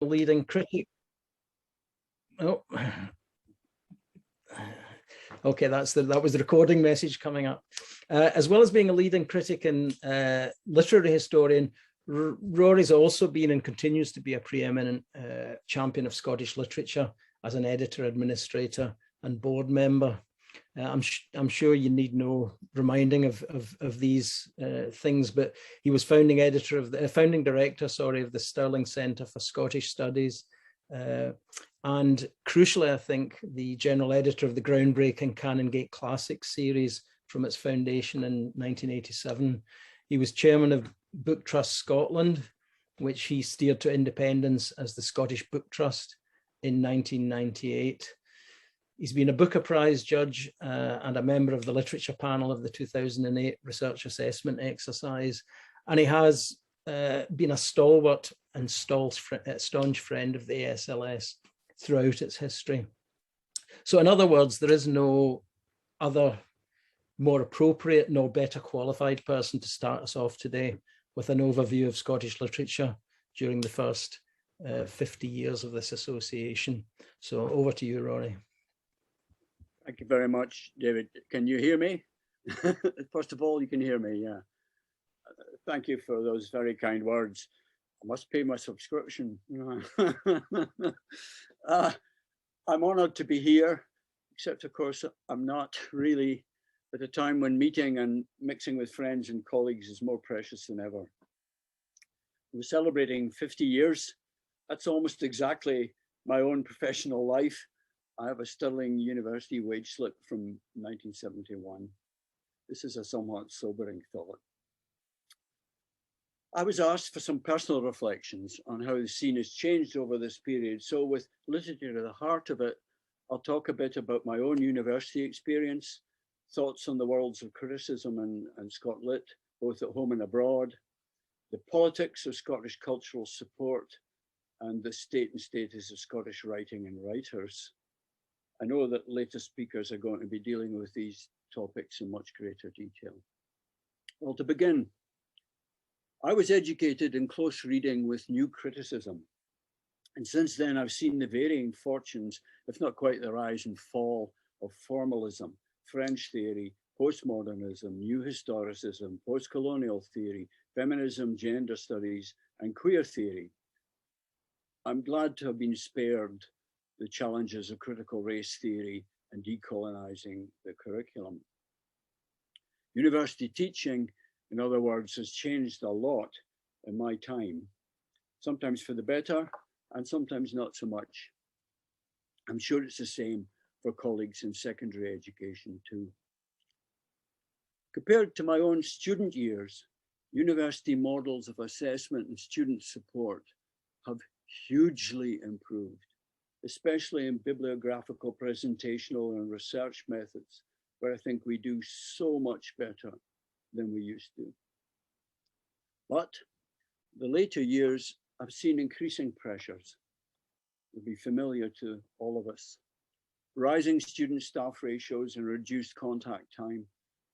leading critic. Oh, okay, that was the recording message coming up. As well as being a leading critic and literary historian, Rory's also been and continues to be a preeminent champion of Scottish literature as an editor, administrator, and board member. I'm sure you need no reminding of these things, but he was founding director of the Stirling Centre for Scottish Studies, and crucially, I think, the general editor of the groundbreaking Canongate Classics series from its foundation in 1987. He was chairman of Book Trust Scotland, which he steered to independence as the Scottish Book Trust in 1998. He's been a Booker Prize judge and a member of the literature panel of the 2008 research assessment exercise. And he has been a stalwart and staunch friend of the ASLS throughout its history. So in other words, there is no other more appropriate nor better qualified person to start us off today with an overview of Scottish literature during the first 50 years of this association. So over to you, Rory. Thank you very much, David. Can you hear me? First of all, you can hear me, yeah. Thank you for those very kind words. I must pay my subscription. I'm honored to be here, except of course, I'm not really at a time when meeting and mixing with friends and colleagues is more precious than ever. We're celebrating 50 years. That's almost exactly my own professional life. I have a Stirling University wage slip from 1971. This is a somewhat sobering thought. I was asked for some personal reflections on how the scene has changed over this period. So with literature at the heart of it, I'll talk a bit about my own university experience, thoughts on the worlds of criticism and Scotlit, both at home and abroad, the politics of Scottish cultural support, and the state and status of Scottish writing and writers. I know that later speakers are going to be dealing with these topics in much greater detail. Well, to begin, I was educated in close reading with new criticism. And since then, I've seen the varying fortunes, if not quite the rise and fall of formalism, French theory, postmodernism, new historicism, post-colonial theory, feminism, gender studies, and queer theory. I'm glad to have been spared the challenges of critical race theory and decolonizing the curriculum. University teaching, in other words, has changed a lot in my time, sometimes for the better and sometimes not so much. I'm sure it's the same for colleagues in secondary education too. Compared to my own student years, university models of assessment and student support have hugely improved, especially in bibliographical, presentational, and research methods, where I think we do so much better than we used to. But the later years have seen increasing pressures. They'll be familiar to all of us. Rising student staff ratios and reduced contact time,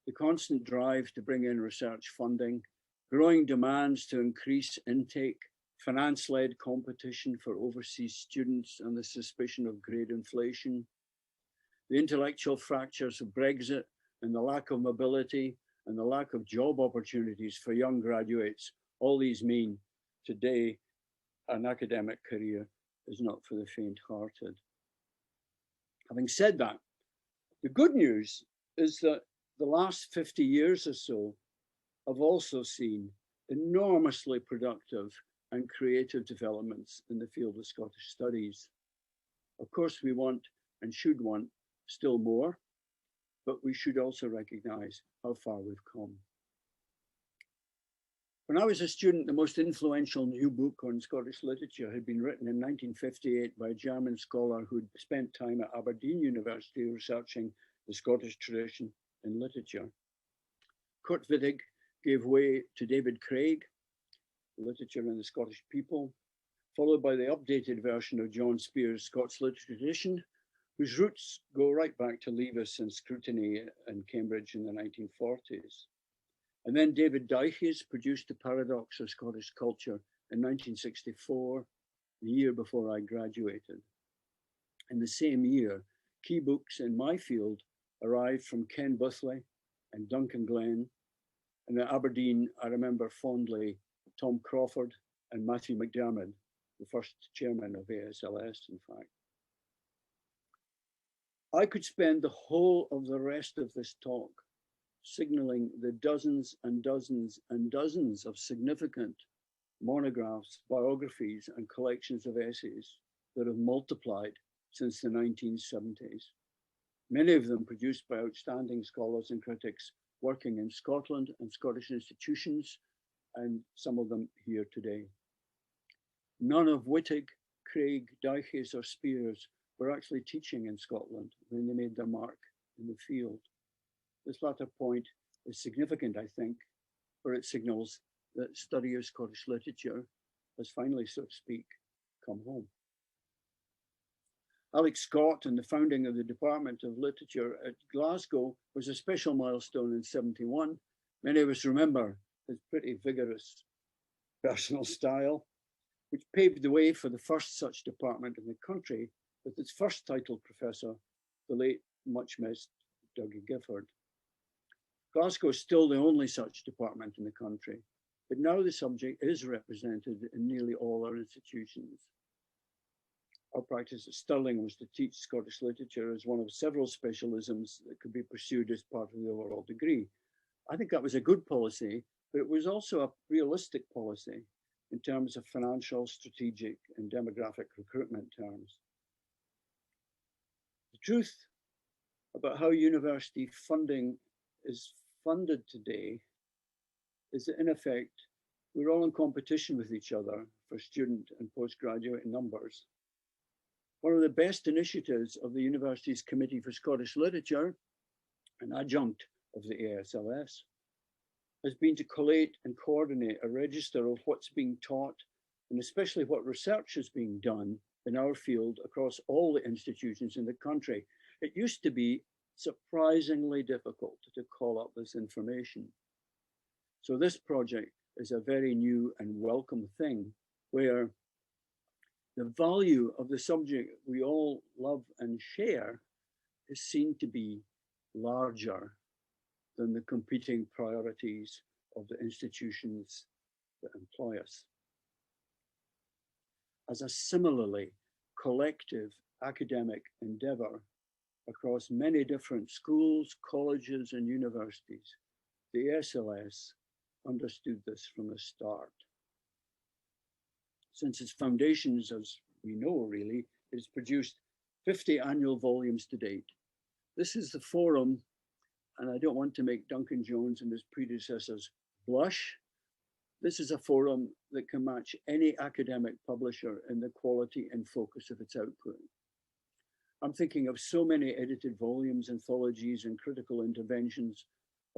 the constant drive to bring in research funding, growing demands to increase intake, finance-led competition for overseas students and the suspicion of grade inflation, the intellectual fractures of Brexit and the lack of mobility and the lack of job opportunities for young graduates. All these mean today an academic career is not for the faint-hearted. Having said that, the good news is that the last 50 years or so have also seen enormously productive and creative developments in the field of Scottish studies. Of course, we want and should want still more, but we should also recognize how far we've come. When I was a student, the most influential new book on Scottish literature had been written in 1958 by a German scholar who'd spent time at Aberdeen University researching the Scottish tradition in literature. Kurt Wittig gave way to David Craig, Literature and the Scottish People, followed by the updated version of John Spear's Scots Literature Tradition, whose roots go right back to Leavis and scrutiny in Cambridge in the 1940s. And then David Deiches produced The Paradox of Scottish Culture in 1964, the year before I graduated. In the same year, key books in my field arrived from Ken Buthley and Duncan Glenn. And at Aberdeen, I remember fondly Tom Crawford and Matthew McDermott, the first chairman of ASLS, in fact. I could spend the whole of the rest of this talk signaling the dozens and dozens and dozens of significant monographs, biographies, and collections of essays that have multiplied since the 1970s. Many of them produced by outstanding scholars and critics working in Scotland and Scottish institutions, and some of them here today. None of Wittig, Craig, Deiches, or Spears were actually teaching in Scotland when they made their mark in the field. This latter point is significant, I think, for it signals that study of Scottish literature has finally, so to speak, come home. Alex Scott and the founding of the Department of Literature at Glasgow was a special milestone in '71. Many of us remember his pretty vigorous personal style, which paved the way for the first such department in the country with its first titled professor, the late, much missed Dougie Gifford. Glasgow is still the only such department in the country, but now the subject is represented in nearly all our institutions. Our practice at Stirling was to teach Scottish literature as one of several specialisms that could be pursued as part of the overall degree. I think that was a good policy, but it was also a realistic policy in terms of financial, strategic, and demographic recruitment terms. The truth about how university funding is funded today is that, in effect, we're all in competition with each other for student and postgraduate numbers. One of the best initiatives of the university's Committee for Scottish Literature, an adjunct of the ASLS, has been to collate and coordinate a register of what's being taught, and especially what research is being done in our field across all the institutions in the country. It used to be surprisingly difficult to call up this information. So this project is a very new and welcome thing, where the value of the subject we all love and share is seen to be larger than the competing priorities of the institutions that employ us. As a similarly collective academic endeavor across many different schools, colleges, and universities, the ASLS understood this from the start. Since its foundations, as we know really, it's produced 50 annual volumes to date. This is the forum, and I don't want to make Duncan Jones and his predecessors blush. This is a forum that can match any academic publisher in the quality and focus of its output. I'm thinking of so many edited volumes, anthologies, and critical interventions,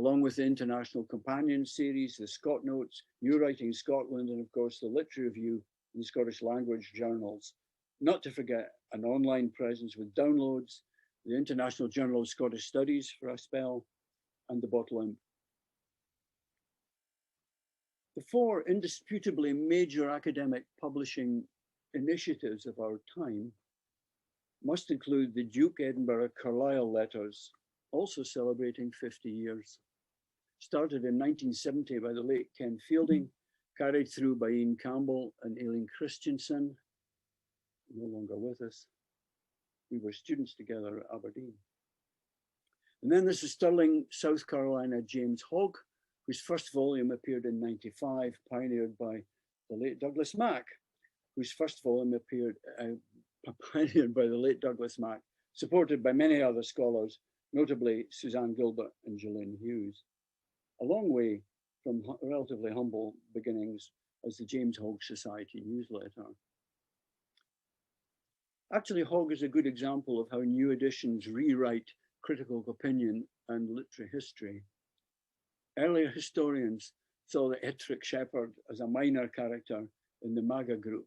along with the International Companion Series, the Scott Notes, New Writing Scotland, and of course the Literary Review and Scottish language journals. Not to forget an online presence with downloads, the International Journal of Scottish Studies for a spell, and the Bottle Imp. The four indisputably major academic publishing initiatives of our time must include the Duke Edinburgh Carlisle Letters, also celebrating 50 years. Started in 1970 by the late Ken Fielding, carried through by Ian Campbell and Aileen Christensen, no longer with us. We were students together at Aberdeen. And then there's the Stirling, South Carolina James Hogg, whose first volume appeared in '95, pioneered by the late Douglas Mack, whose first volume appeared pioneered by the late Douglas Mack, supported by many other scholars, notably Suzanne Gilbert and Gillian Hughes. A long way from relatively humble beginnings as the James Hogg Society newsletter. Actually, Hogg is a good example of how new editions rewrite critical opinion and literary history. Earlier historians saw the Ettrick Shepherd as a minor character in the MAGA group.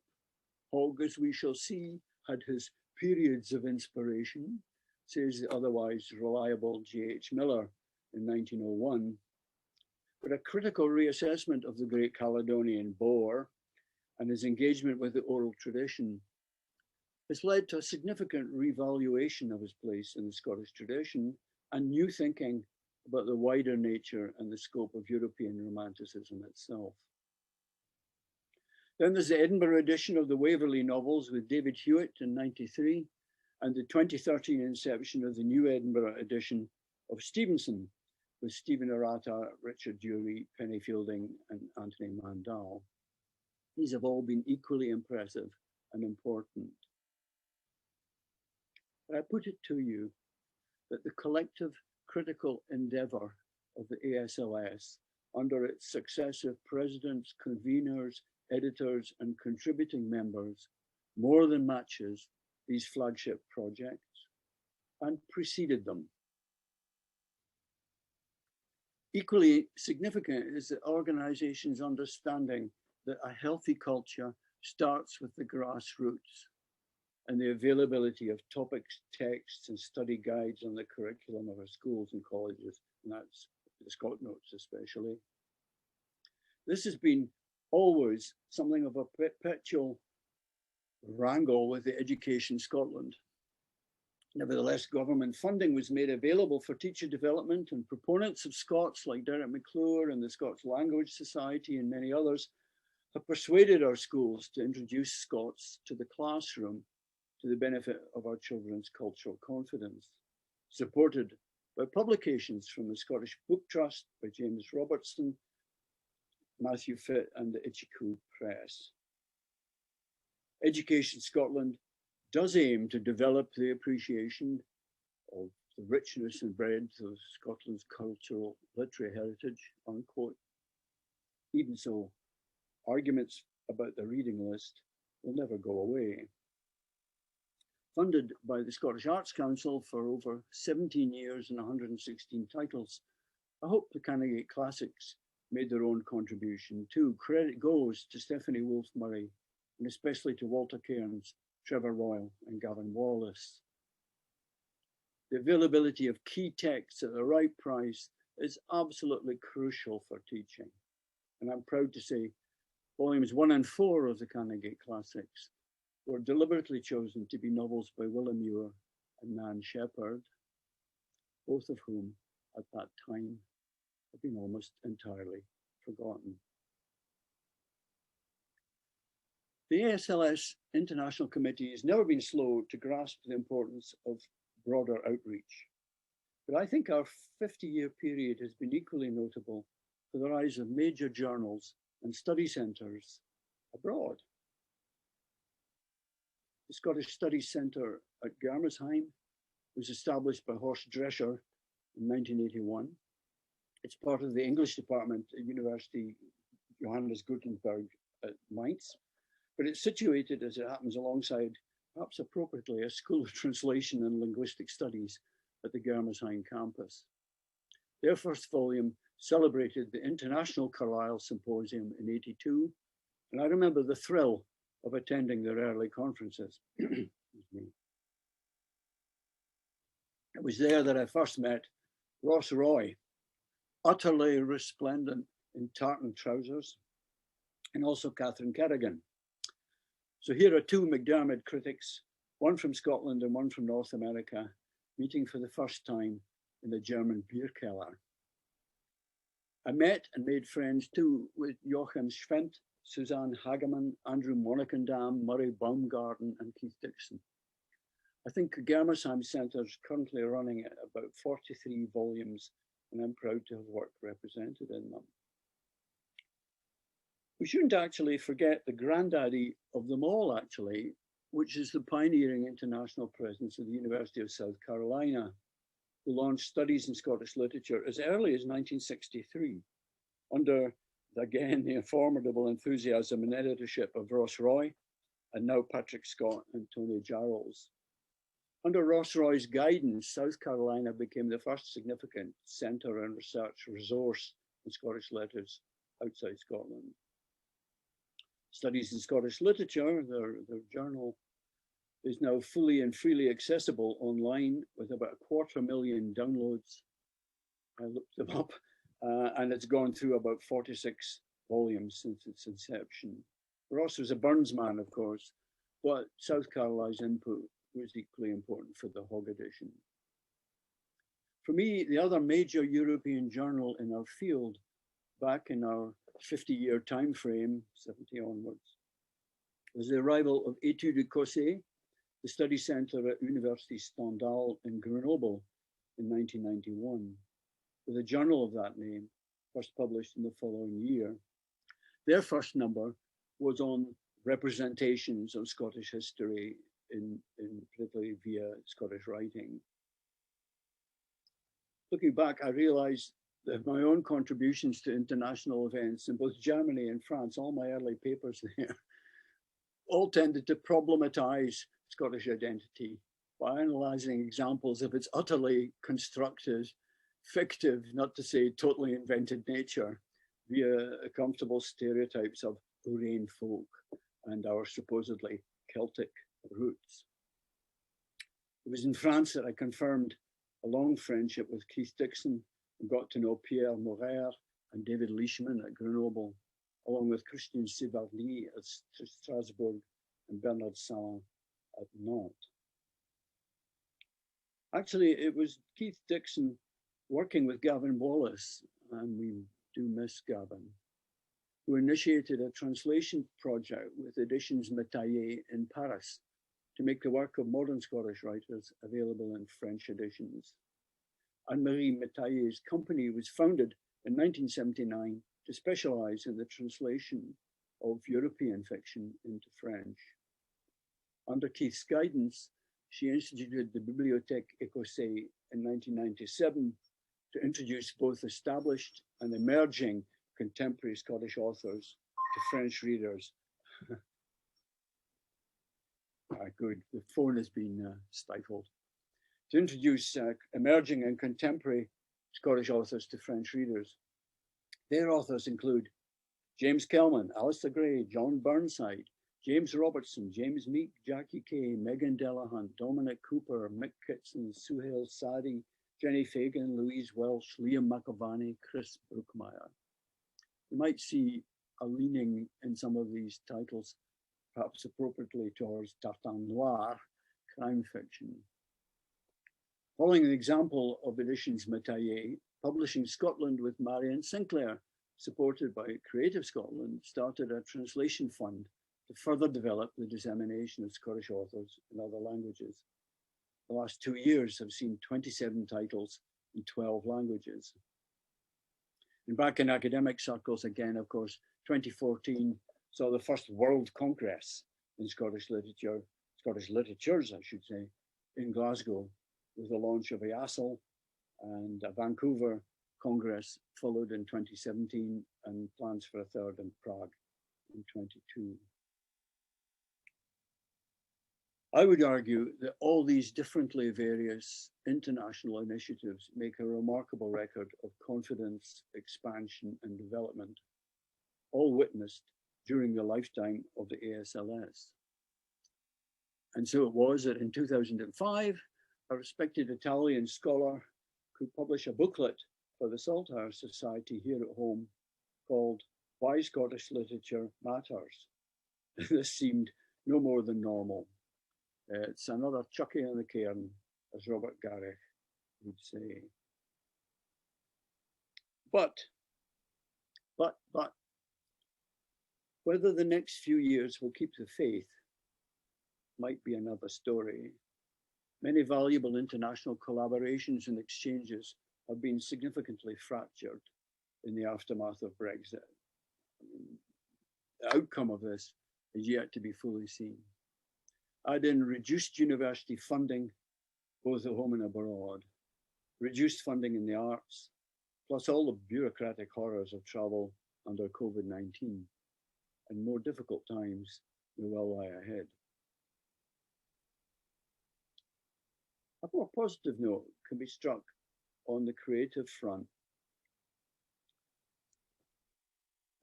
Hogg, as we shall see, had his periods of inspiration, says the otherwise reliable J.H. Miller in 1901. But a critical reassessment of the Great Caledonian Boar and his engagement with the oral tradition has led to a significant revaluation of his place in the Scottish tradition and new thinking about the wider nature and the scope of European Romanticism itself. Then there's the Edinburgh edition of the Waverley novels with David Hewitt in '93, and the 2013 inception of the New Edinburgh edition of Stevenson with Stephen Arata, Richard Dury, Penny Fielding, and Anthony Mandel. These have all been equally impressive and important. But I put it to you that the collective critical endeavour of the ASLS under its successive presidents, conveners, editors, and contributing members more than matches these flagship projects and preceded them. Equally significant is the organization's understanding that a healthy culture starts with the grassroots and the availability of topics, texts, and study guides on the curriculum of our schools and colleges, and that's the Scott Notes especially. This has been always something of a perpetual wrangle with the Education Scotland. Nevertheless, government funding was made available for teacher development, and proponents of Scots like Derek McClure and the Scots Language Society and many others have persuaded our schools to introduce Scots to the classroom to the benefit of our children's cultural confidence, supported by publications from the Scottish Book Trust by James Robertson, Matthew Fitt, and the Ichiku Press. Education Scotland does aim to develop the appreciation of the richness and breadth of Scotland's cultural literary heritage, unquote. Even so, arguments about the reading list will never go away. Funded by the Scottish Arts Council for over 17 years and 116 titles, I hope the Canongate Classics made their own contribution too. Credit goes to Stephanie Wolfe-Murray, and especially to Walter Cairns, Trevor Royal, and Gavin Wallace. The availability of key texts at the right price is absolutely crucial for teaching. And I'm proud to say volumes 1 and 4 of the Canongate Classics were deliberately chosen to be novels by William Muir and Nan Shepherd, both of whom at that time had been almost entirely forgotten. The ASLS International Committee has never been slow to grasp the importance of broader outreach. But I think our 50-year period has been equally notable for the rise of major journals and study centres abroad. The Scottish Studies Centre at Germersheim was established by Horst Drescher in 1981. It's part of the English department at University Johannes Gutenberg at Mainz, but it's situated, as it happens, alongside, perhaps appropriately, a School of Translation and Linguistic Studies at the Germersheim campus. Their first volume celebrated the International Carlisle Symposium in '82, and I remember the thrill of attending their early conferences. It was there that I first met Ross Roy, utterly resplendent in tartan trousers, and also Catherine Kerrigan. So here are two McDermott critics, one from Scotland and one from North America, meeting for the first time in the German beer keller. I met and made friends too with Joachim Schwendt, Suzanne Hagemann, Andrew Monnikendam, Murray Baumgarten, and Keith Dixon. I think the Germersheim Centre is currently running at about 43 volumes, and I'm proud to have work represented in them. We shouldn't actually forget the granddaddy of them all, actually, which is the pioneering international presence of the University of South Carolina, who launched studies in Scottish literature as early as 1963, under, again, the formidable enthusiasm and editorship of Ross Roy, and now Patrick Scott and Tony Jarrells. Under Ross Roy's guidance, South Carolina became the first significant centre and research resource in Scottish letters outside Scotland. Studies in Scottish Literature, their journal, is now fully and freely accessible online with about 250,000 downloads. I looked them up, and it's gone through about 46 volumes since its inception. Ross was a Burns man, of course, but South Carolina's input was equally important for the Hogg edition. For me, the other major European journal in our field, back in our 50-year time frame, 70 onwards, was the arrival of Études Écossais, the study center at University Stendhal in Grenoble in 1991, with a journal of that name, first published in the following year. Their first number was on representations of Scottish history in particularly via Scottish writing. Looking back, I realized that my own contributions to international events in both Germany and France, all my early papers there, all tended to problematize Scottish identity by analyzing examples of its utterly constructed, fictive, not to say totally invented nature, via comfortable stereotypes of Lorraine folk and our supposedly Celtic roots. It was in France that I confirmed a long friendship with Keith Dixon and got to know Pierre Morer and David Leishman at Grenoble, along with Christian Sévarly at Strasbourg and Bernard Salin at Nantes. Actually, it was Keith Dixon working with Gavin Wallace, and we do miss Gavin, who initiated a translation project with Editions Métaillé in Paris to make the work of modern Scottish writers available in French editions. Anne-Marie Métaillé's company was founded in 1979 to specialize in the translation of European fiction into French. Under Keith's guidance, she instituted the Bibliothèque Écossais in 1997 to introduce both established and emerging contemporary Scottish authors to French readers. Good, the phone has been stifled. To introduce emerging and contemporary Scottish authors to French readers. Their authors include James Kelman, Alistair Gray, John Burnside, James Robertson, James Meek, Jackie Kay, Megan Delahunt, Dominic Cooper, Mick Kitson, Suhail Sadi, Jenny Fagan, Louise Welsh, Liam McAvaney, Chris Brookmeyer. You might see a leaning in some of these titles, perhaps appropriately towards tartan noir, crime fiction. Following the example of Editions Métaillé, Publishing Scotland with Marion Sinclair, supported by Creative Scotland, started a translation fund to further develop the dissemination of Scottish authors in other languages. The last 2 years have seen 27 titles in 12 languages. And back in academic circles again, of course, 2014 saw the first World Congress in Scottish literature, Scottish literatures, I should say, in Glasgow, with the launch of ASL, and a Vancouver Congress followed in 2017, and plans for a third in Prague in 22. I would argue that all these differently various international initiatives make a remarkable record of confidence, expansion, and development, all witnessed during the lifetime of the ASLS. And so it was that in 2005, a respected Italian scholar could publish a booklet for the Saltire Society here at home called Why Scottish Literature Matters. This seemed no more than normal. It's another chuckie in the cairn, as Robert Garrick would say. But, whether the next few years will keep the faith might be another story. Many valuable international collaborations and exchanges have been significantly fractured in the aftermath of Brexit. The outcome of this is yet to be fully seen. Add in reduced university funding, both at home and abroad, reduced funding in the arts, plus all the bureaucratic horrors of travel under COVID-19, and more difficult times may well lie ahead. A more positive note can be struck on the creative front.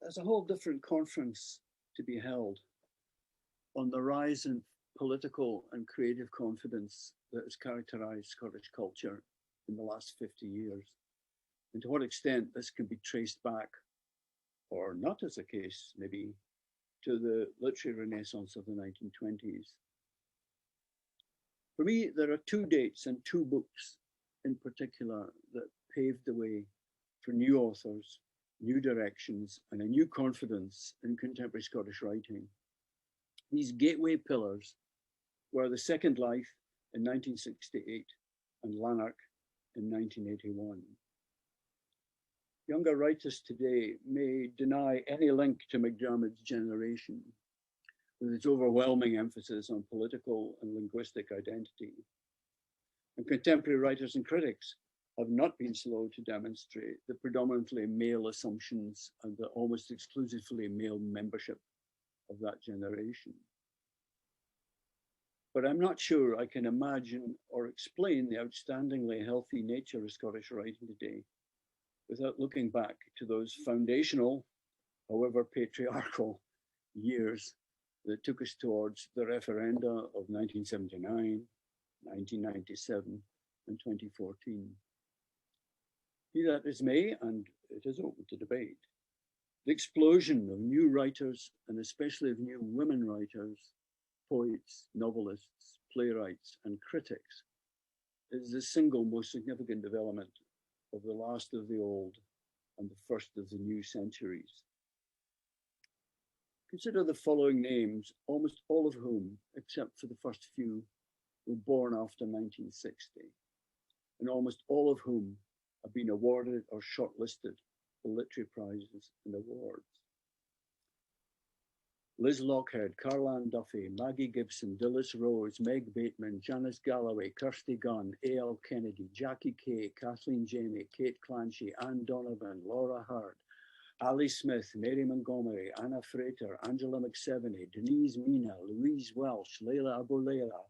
There's a whole different conference to be held on the rise in political and creative confidence that has characterized Scottish culture in the last 50 years, and to what extent this can be traced back, or not as the case maybe, to the literary renaissance of the 1920s. For me, there are two dates and two books in particular that paved the way for new authors, new directions, and a new confidence in contemporary Scottish writing. These gateway pillars were The Second Life in 1968 and Lanark in 1981. Younger writers today may deny any link to MacDiarmid's generation, with its overwhelming emphasis on political and linguistic identity. And contemporary writers and critics have not been slow to demonstrate the predominantly male assumptions and the almost exclusively male membership of that generation. But I'm not sure I can imagine or explain the outstandingly healthy nature of Scottish writing today without looking back to those foundational, however patriarchal, years that took us towards the referenda of 1979, 1997, and 2014. Be that as may, and it is open to debate, the explosion of new writers, and especially of new women writers, poets, novelists, playwrights, and critics, is the single most significant development of the last of the old and the first of the new centuries. Consider the following names, almost all of whom, except for the first few, were born after 1960, and almost all of whom have been awarded or shortlisted for literary prizes and awards. Liz Lockhead, Carlan Duffy, Maggie Gibson, Dilys Rose, Meg Bateman, Janice Galloway, Kirsty Gunn, A.L. Kennedy, Jackie Kay, Kathleen Jamie, Kate Clancy, Anne Donovan, Laura Hurd, Ali Smith, Mary Montgomery, Anna Frater, Angela McSeveny, Denise Mina, Louise Welsh, Leila Abouleila,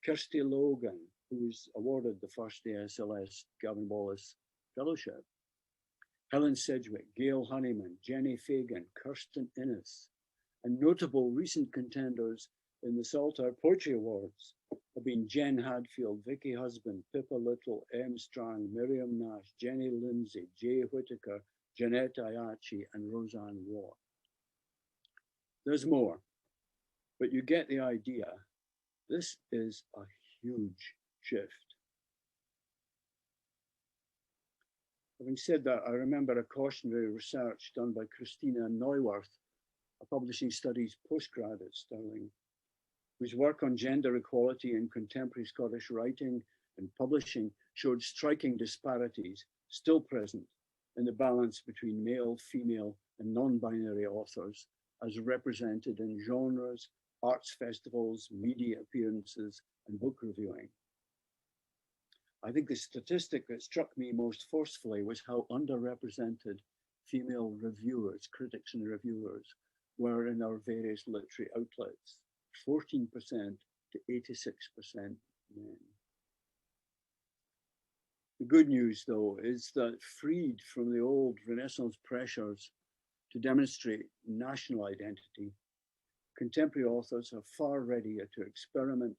Kirsty Logan, who was awarded the first ASLS Gavin Wallace Fellowship, Helen Sedgwick, Gail Honeyman, Jenny Fagan, Kirsten Innes, and notable recent contenders in the Saltire Poetry Awards have been Jen Hadfield, Vicky Husband, Pippa Little, M. Strang, Miriam Nash, Jenny Lindsay, Jay Whitaker, Jeanette Ayachi, and Roseanne Watt. There's more, but you get the idea. This is a huge shift. Having said that, I remember a cautionary research done by Christina Neuwirth, a publishing studies postgrad at Stirling, whose work on gender equality in contemporary Scottish writing and publishing showed striking disparities still present in the balance between male, female, and non-binary authors as represented in genres, arts festivals, media appearances, and book reviewing. I think the statistic that struck me most forcefully was how underrepresented female reviewers, critics and reviewers, were in our various literary outlets, 14% to 86% men. The good news, though, is that freed from the old Renaissance pressures to demonstrate national identity, contemporary authors are far readier to experiment,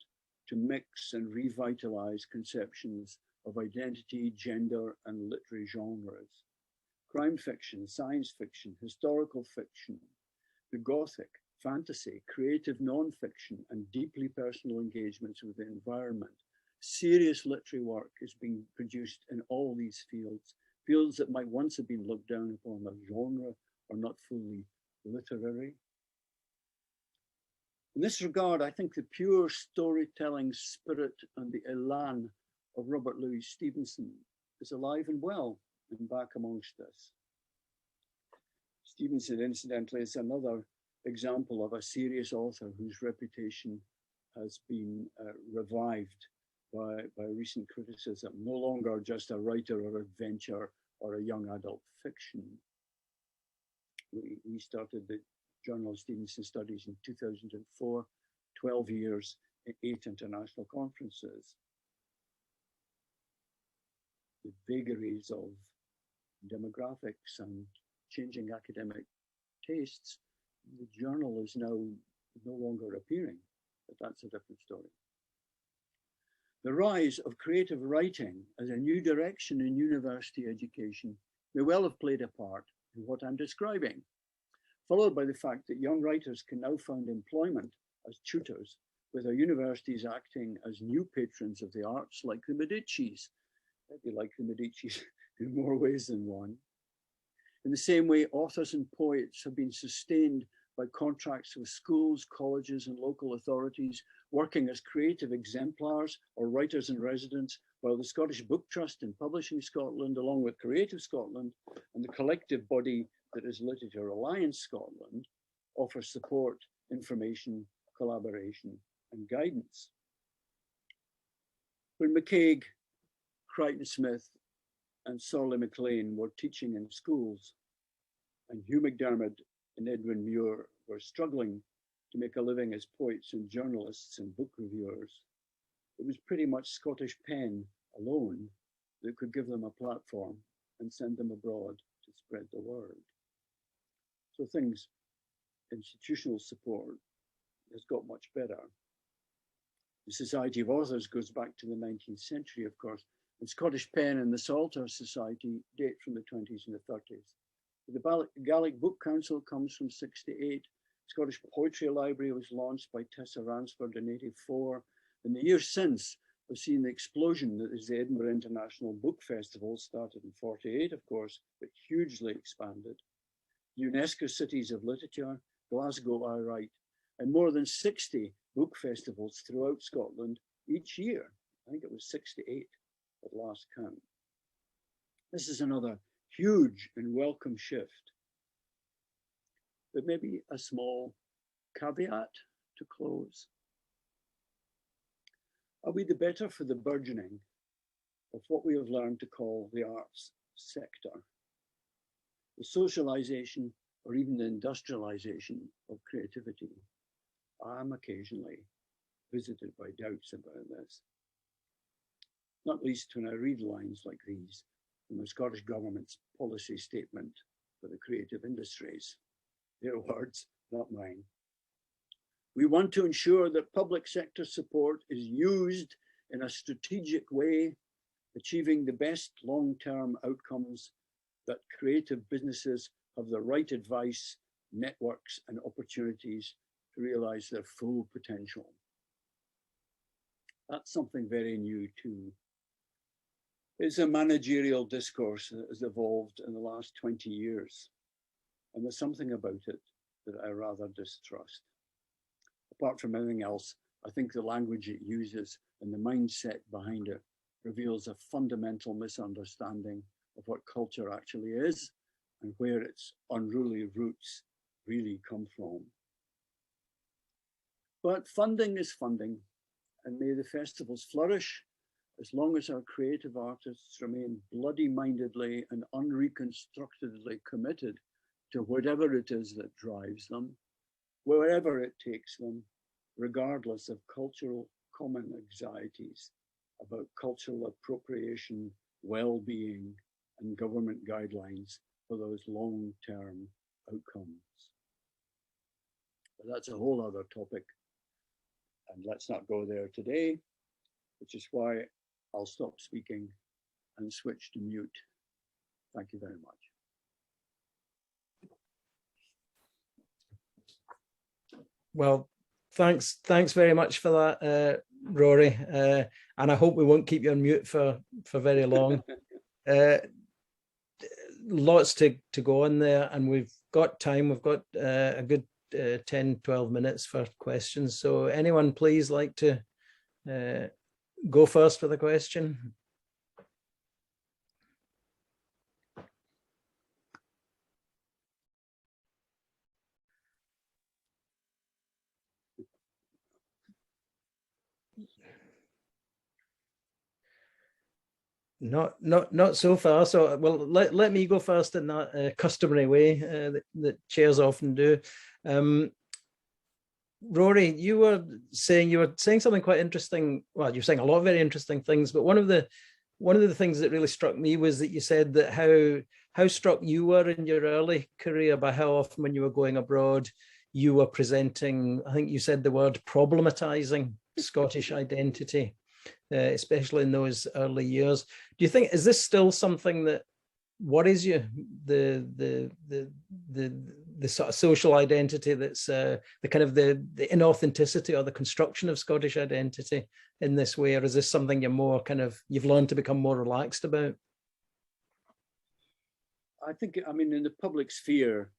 to mix and revitalize conceptions of identity, gender, and literary genres. Crime fiction, science fiction, historical fiction, the Gothic, fantasy, creative non-fiction, and deeply personal engagements with the environment. Serious literary work is being produced in all these fields, fields that might once have been looked down upon as genre or not fully literary. In this regard, I think the pure storytelling spirit and the elan of Robert Louis Stevenson is alive and well and back amongst us. Stevenson, incidentally, is another example of a serious author whose reputation has been revived by recent criticism, no longer just a writer or adventure or a young adult fiction. We started the Journal of Stevenson Studies in 2004, 12 years, 8 international conferences. The vagaries of demographics and changing academic tastes, the journal is now no longer appearing, but that's a different story. The rise of creative writing as a new direction in university education may well have played a part in what I'm describing. followed by the fact that young writers can now find employment as tutors, with our universities acting as new patrons of the arts like the Medicis. Maybe like the Medicis in more ways than one. In the same way, authors and poets have been sustained by contracts with schools, colleges, and local authorities, working as creative exemplars or writers in residence, while the Scottish Book Trust and Publishing Scotland, along with Creative Scotland and the collective body that is Literature Alliance Scotland, offer support, information, collaboration, and guidance. When McCaig, Crichton Smith, and Sorley MacLean were teaching in schools, and Hugh McDermott and Edwin Muir were struggling to make a living as poets and journalists and book reviewers, it was pretty much Scottish pen alone that could give them a platform and send them abroad to spread the word. So things, institutional support has got much better. The Society of Authors goes back to the 19th century, of course, and Scottish Pen and the Psalter Society date from the 20s and the 30s. The Gaelic Book Council comes from 68. Scottish Poetry Library was launched by Tessa Ransford in 84. In the years since, we've seen the explosion that is the Edinburgh International Book Festival, started in 48, of course, but hugely expanded. UNESCO Cities of Literature, Glasgow I Write, and more than 60 book festivals throughout Scotland each year. I think it was 68 at last count. This is another huge and welcome shift. But maybe a small caveat to close. Are we the better for the burgeoning of what we have learned to call the arts sector? The socialization or even the industrialization of creativity? I'm occasionally visited by doubts about this. Not least when I read lines like these from the Scottish Government's policy statement for the creative industries. Their words, not mine. We want to ensure that public sector support is used in a strategic way, achieving the best long-term outcomes, that creative businesses have the right advice, networks, and opportunities to realize their full potential. That's something very new too. It's a managerial discourse that has evolved in the last 20 years. And there's something about it that I rather distrust. Apart from anything else, I think the language it uses and the mindset behind it reveals a fundamental misunderstanding of what culture actually is and where its unruly roots really come from. But funding is funding, and may the festivals flourish as long as our creative artists remain bloody-mindedly and unreconstructedly committed to whatever it is that drives them, wherever it takes them, regardless of cultural common anxieties about cultural appropriation, well-being, and government guidelines for those long-term outcomes. But that's a whole other topic, and let's not go there today, which is why I'll stop speaking and switch to mute. Thank you very much. Well, thanks very much for that, Rory. And I hope we won't keep you on mute for very long. Lots to go on there, and we've got time. We've got a good 10, 12 minutes for questions. So anyone please like to go first with a question? Not so far. So well, let me go first in that customary way that chairs often do. Rory, you were saying something quite interesting. Well, you're saying a lot of very interesting things, but one of the things that really struck me was that you said that how struck you were in your early career by how often when you were going abroad, you were presenting, I think you said the word problematizing Scottish identity, especially in those early years. Do you think, is this still something that what is the sort of social identity that's the kind of the inauthenticity or the construction of Scottish identity in this way, or is this something you're more kind of, you've learned to become more relaxed about? I think, I mean, in the public sphere,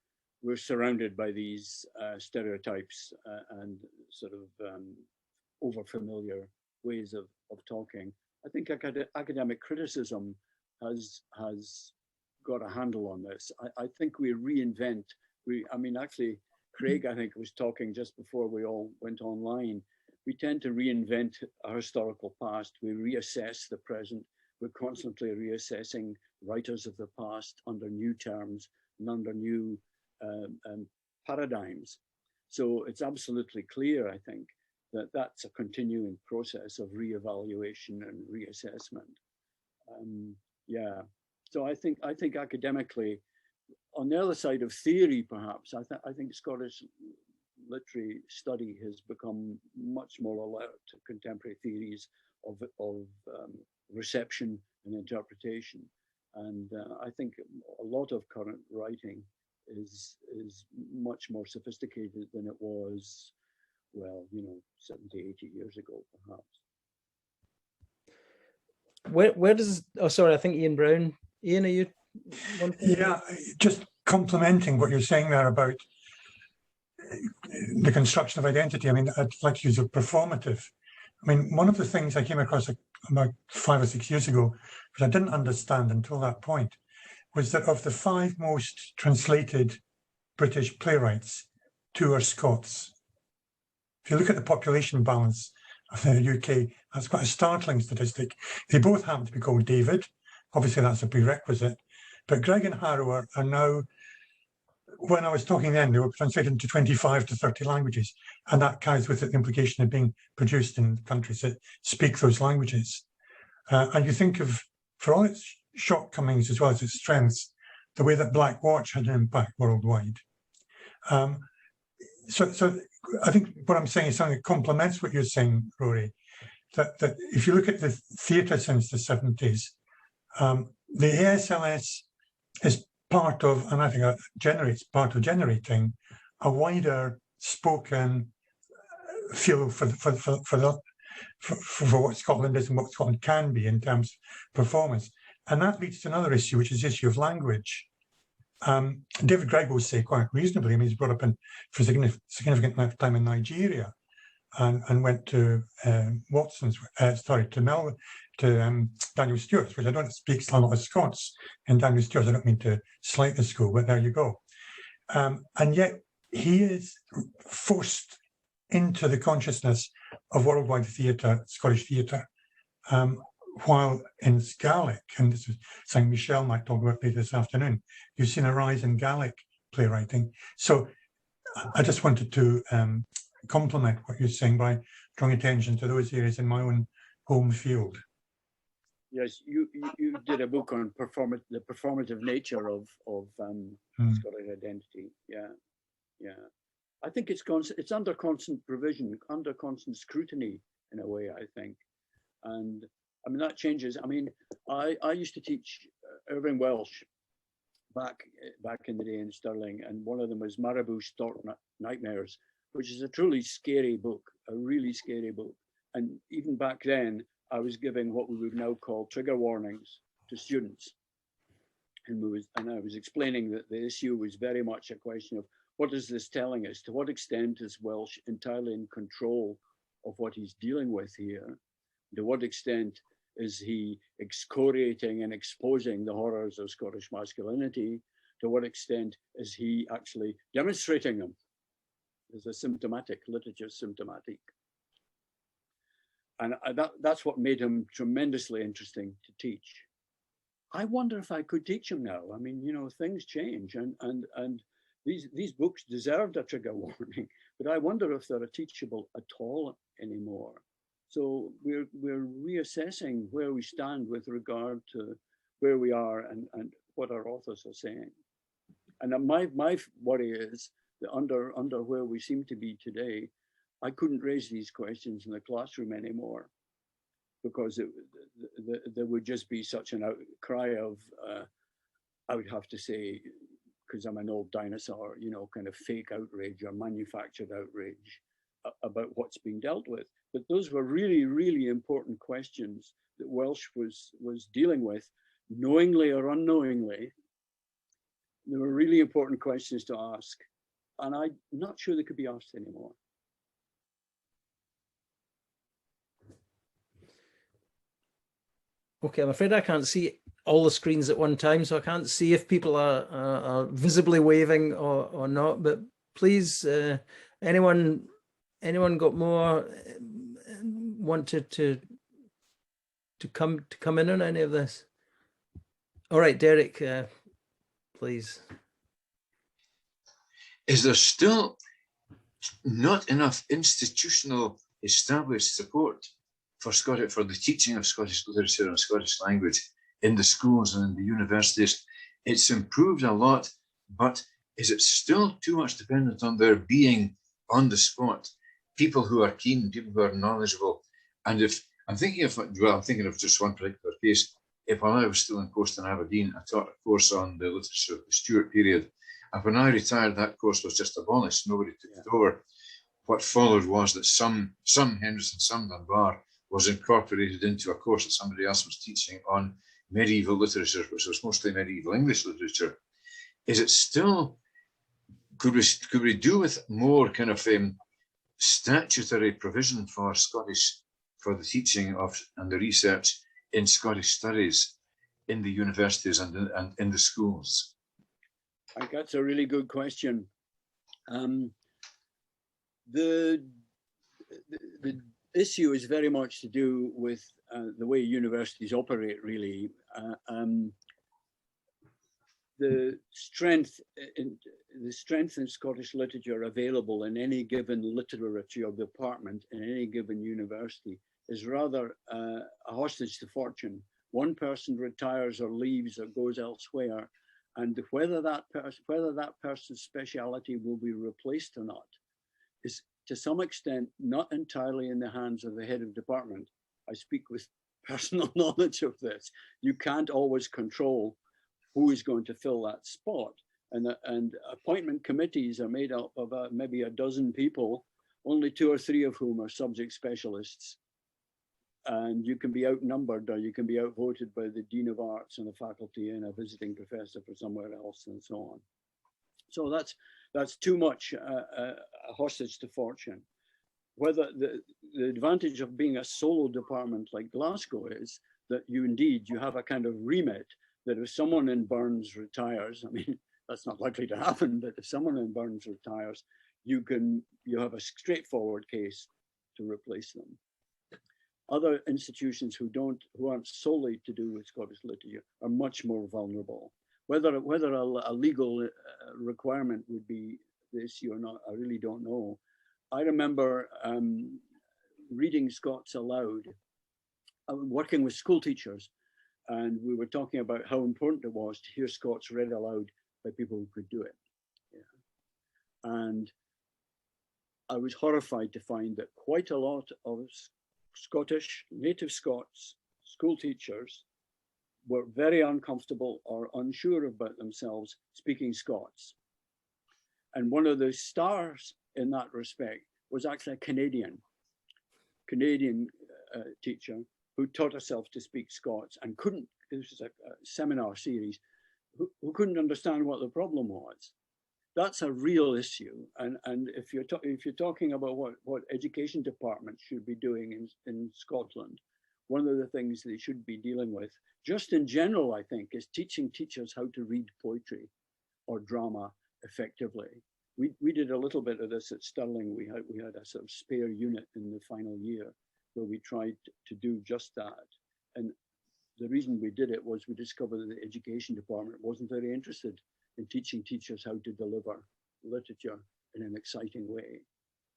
we're surrounded by these stereotypes and sort of over-familiar ways of talking. I think academic criticism has got a handle on this. I think we reinvent. I mean, actually, Craig, I think, was talking just before we all went online. We tend to reinvent our historical past. We reassess the present. We're constantly reassessing writers of the past under new terms and under new paradigms. So it's absolutely clear, I think, that that's a continuing process of reevaluation and reassessment. Yeah. So I think academically, on the other side of theory, perhaps, I think Scottish literary study has become much more alert to contemporary theories of reception and interpretation. And I think a lot of current writing is much more sophisticated than it was, well, 70, 80 years ago, perhaps. Where does, oh, sorry, I think Ian Brown. Ian, are you? Yeah, just complementing what you're saying there about the construction of identity. I mean, I'd like to use a performative. I mean, one of the things I came across about 5 or 6 years ago, which I didn't understand until that point, was that of the 5 most translated British playwrights, 2 are Scots. If you look at the population balance of the UK, that's quite a startling statistic. They both happen to be called David. Obviously, that's a prerequisite. But Greg and Harrower are now, when I was talking then, they were translated into 25 to 30 languages. And that carries with it the implication of being produced in countries that speak those languages. And you think of, for all its shortcomings as well as its strengths, the way that Black Watch had an impact worldwide. So I think what I'm saying is something that complements what you're saying, Rory, that if you look at the theatre since the 70s, the ASLS is part of, and I think generates part of generating a wider spoken feel for what Scotland is and what Scotland can be in terms of performance. And that leads to another issue, which is the issue of language. David Gregg will say quite reasonably, I mean, he's brought up for a significant amount of time in Nigeria and went to Daniel Stewart's, which I don't speak a lot of Scots in Daniel Stewart's. I don't mean to slight the school, but there you go. And yet he is forced into the consciousness of worldwide theatre, Scottish theatre, while in Gaelic, and this is something Michelle might talk about later this afternoon, you've seen a rise in Gaelic playwriting. So I just wanted to complement what you're saying by drawing attention to those areas in my own home field. Yes, you did a book on the performative nature of Scottish identity. Yeah. I think it's under constant provision, under constant scrutiny in a way, I think. And I mean, that changes. I mean, I used to teach Irving Welsh back in the day in Stirling, and one of them was Marabou Stork Nightmares, which is a truly scary book, a really scary book. And even back then, I was giving what we would now call trigger warnings to students. And I was explaining that the issue was very much a question of, what is this telling us? To what extent is Welsh entirely in control of what he's dealing with here? To what extent is he excoriating and exposing the horrors of Scottish masculinity? To what extent is he actually demonstrating them? There's a symptomatic, literature symptomatic. And that's what made him tremendously interesting to teach. I wonder if I could teach him now. I mean, things change, and these books deserved a trigger warning, but I wonder if they're teachable at all anymore. So we're reassessing where we stand with regard to where we are and what our authors are saying. And my worry is that under where we seem to be today, I couldn't raise these questions in the classroom anymore, because there would just be such an outcry of I would have to say, because I'm an old dinosaur, you know, kind of fake outrage or manufactured outrage about what's being dealt with. But those were really, really important questions that Welsh was dealing with, knowingly or unknowingly. They were really important questions to ask, and I'm not sure they could be asked anymore. Okay, I'm afraid I can't see all the screens at one time, so I can't see if people are visibly waving or not. But please, anyone got more wanted to come in on any of this? All right, Derek, please. Is there still not enough institutional established support for the teaching of Scottish literature and Scottish language in the schools and in the universities? It's improved a lot, but is it still too much dependent on there being on the spot people who are keen, people who are knowledgeable? And if I'm thinking of just one particular case. If while I was still in post in Aberdeen, I taught a course on the literature of the Stuart period. And when I retired, that course was just abolished. Nobody took it over. What followed was that some Henderson, some Dunbar was incorporated into a course that somebody else was teaching on medieval literature, which was mostly medieval English literature. Is it still, could we do with more kind of statutory provision for the teaching of and the research in Scottish studies in the universities and in the schools? I think that's a really good question. The issue is very much to do with the way universities operate, really. The strength in Scottish literature available in any given literature department in any given university is rather a hostage to fortune. One person retires or leaves or goes elsewhere, and whether that person's speciality will be replaced or not is to some extent not entirely in the hands of the head of department. I speak with personal knowledge of this. You can't always control who is going to fill that spot, and appointment committees are made up of maybe a dozen people, only 2 or 3 of whom are subject specialists. And you can be outnumbered, or you can be outvoted by the Dean of Arts and a faculty and a visiting professor for somewhere else, and so on. So that's too much a hostage to fortune. Whether the advantage of being a solo department like Glasgow is that you have a kind of remit that if someone in Burns retires, I mean, that's not likely to happen, but if someone in Burns retires, you have a straightforward case to replace them. Other institutions who aren't solely to do with Scottish literature are much more vulnerable. Whether a legal requirement would be the issue or not, I really don't know. I remember reading Scots aloud, working with school teachers, and we were talking about how important it was to hear Scots read aloud by people who could do it. Yeah. And I was horrified to find that quite a lot of Scottish, native Scots, school teachers were very uncomfortable or unsure about themselves speaking Scots. And one of the stars in that respect was actually a Canadian teacher who taught herself to speak Scots and couldn't, this was a seminar series, who couldn't understand what the problem was. That's a real issue. And if you're talking about what education departments should be doing in Scotland, one of the things they should be dealing with, just in general, I think, is teaching teachers how to read poetry or drama effectively. We did a little bit of this at Stirling. We had a sort of spare unit in the final year where we tried to do just that. And the reason we did it was we discovered that the education department wasn't very interested in teaching teachers how to deliver literature in an exciting way.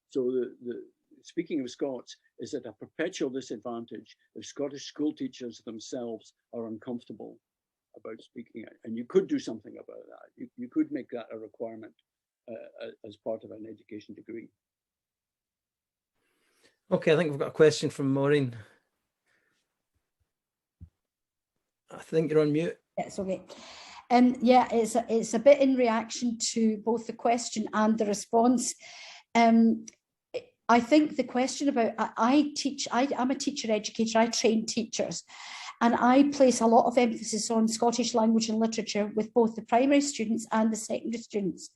So the speaking of Scots is at a perpetual disadvantage if Scottish school teachers themselves are uncomfortable about speaking it. And you could do something about that. You could make that a requirement as part of an education degree. Okay, I think we've got a question from Maureen. I think you're on mute. Yes, okay. Yeah, it's a bit in reaction to both the question and the response. I think the question about, I'm a teacher educator, I train teachers, and I place a lot of emphasis on Scottish language and literature with both the primary students and the secondary students.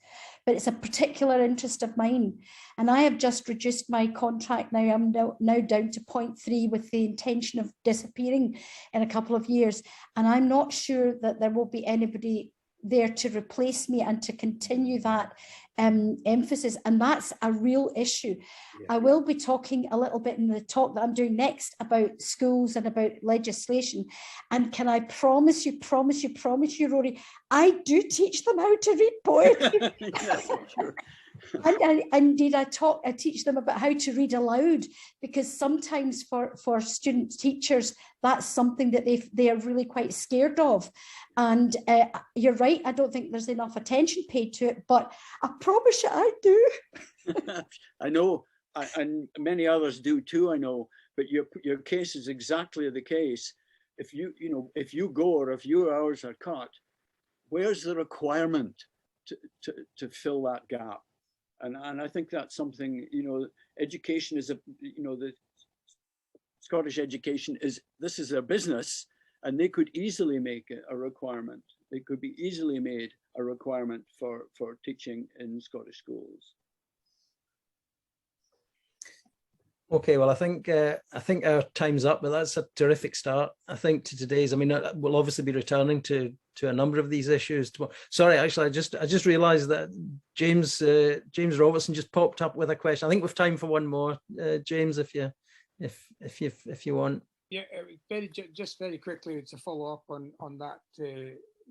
But it's a particular interest of mine. And I have just reduced my contract now. I'm now down to 0.3 with the intention of disappearing in a couple of years. And I'm not sure that there will be anybody there to replace me and to continue that emphasis, and that's a real issue. Yeah. I will be talking a little bit in the talk that I'm doing next about schools and about legislation, and can I promise you, Rory, I do teach them how to read poetry. Yes, sure. And indeed, I teach them about how to read aloud, because sometimes for student teachers, that's something that they are really quite scared of. And you're right, I don't think there's enough attention paid to it, but I promise you I do. I know, and many others do too, I know, but your case is exactly the case. If you go, or if your hours are cut, where's the requirement to fill that gap? And I think that's something, education is the Scottish education this is their business, and they could easily make it a requirement. It could be easily made a requirement for teaching in Scottish schools. Okay, well, I think our time's up, but that's a terrific start, I think, to today's. I mean, we'll obviously be returning to a number of these issues. Sorry, actually, I just realised that James Robertson just popped up with a question. I think we've time for one more, James, if you want. Yeah, very quickly to follow up on that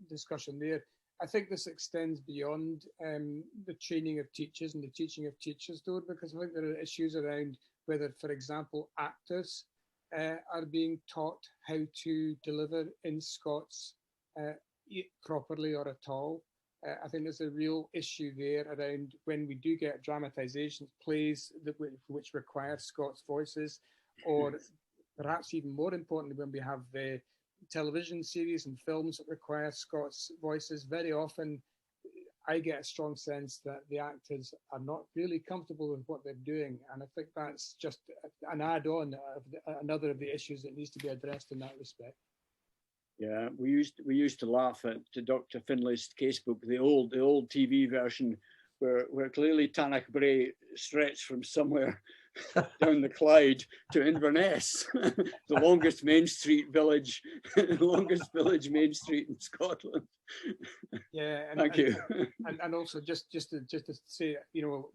discussion there. I think this extends beyond the training of teachers and the teaching of teachers, though, because I think there are issues around whether, for example, actors are being taught how to deliver in Scots properly or at all. I think there's a real issue there around when we do get dramatisations, plays which require Scots voices, or perhaps even more importantly, when we have the television series and films that require Scots voices. Very often I get a strong sense that the actors are not really comfortable with what they're doing, and I think that's just an add-on of another of the issues that needs to be addressed in that respect. Yeah, we used to laugh at Dr. Finlay's casebook, the old TV version, where clearly Tanach Bray stretched from somewhere down the Clyde to Inverness, the longest main street village, main street in Scotland. Yeah, thank you. And also just to say,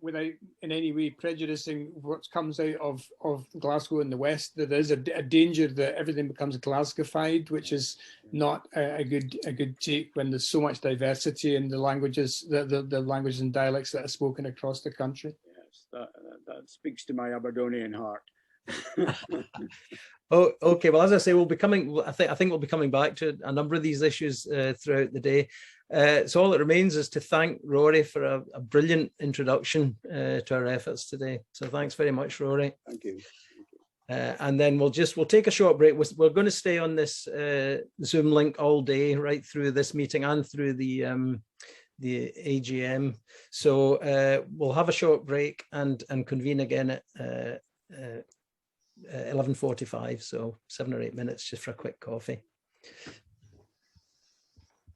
without in any way prejudicing what comes out of Glasgow in the West, that there is a danger that everything becomes Glasgowified, which is not a good take when there's so much diversity in the languages, the languages and dialects that are spoken across the country. Yes, that speaks to my Aberdonian heart. Oh, okay. Well, as I say, we'll be coming. I think we'll be coming back to a number of these issues throughout the day. So all that remains is to thank Rory for a brilliant introduction to our efforts today. So thanks very much, Rory. Thank you. And then we'll take a short break. We're going to stay on this Zoom link all day, right through this meeting and through the AGM. So we'll have a short break and convene again at 11:45, so 7 or 8 minutes just for a quick coffee.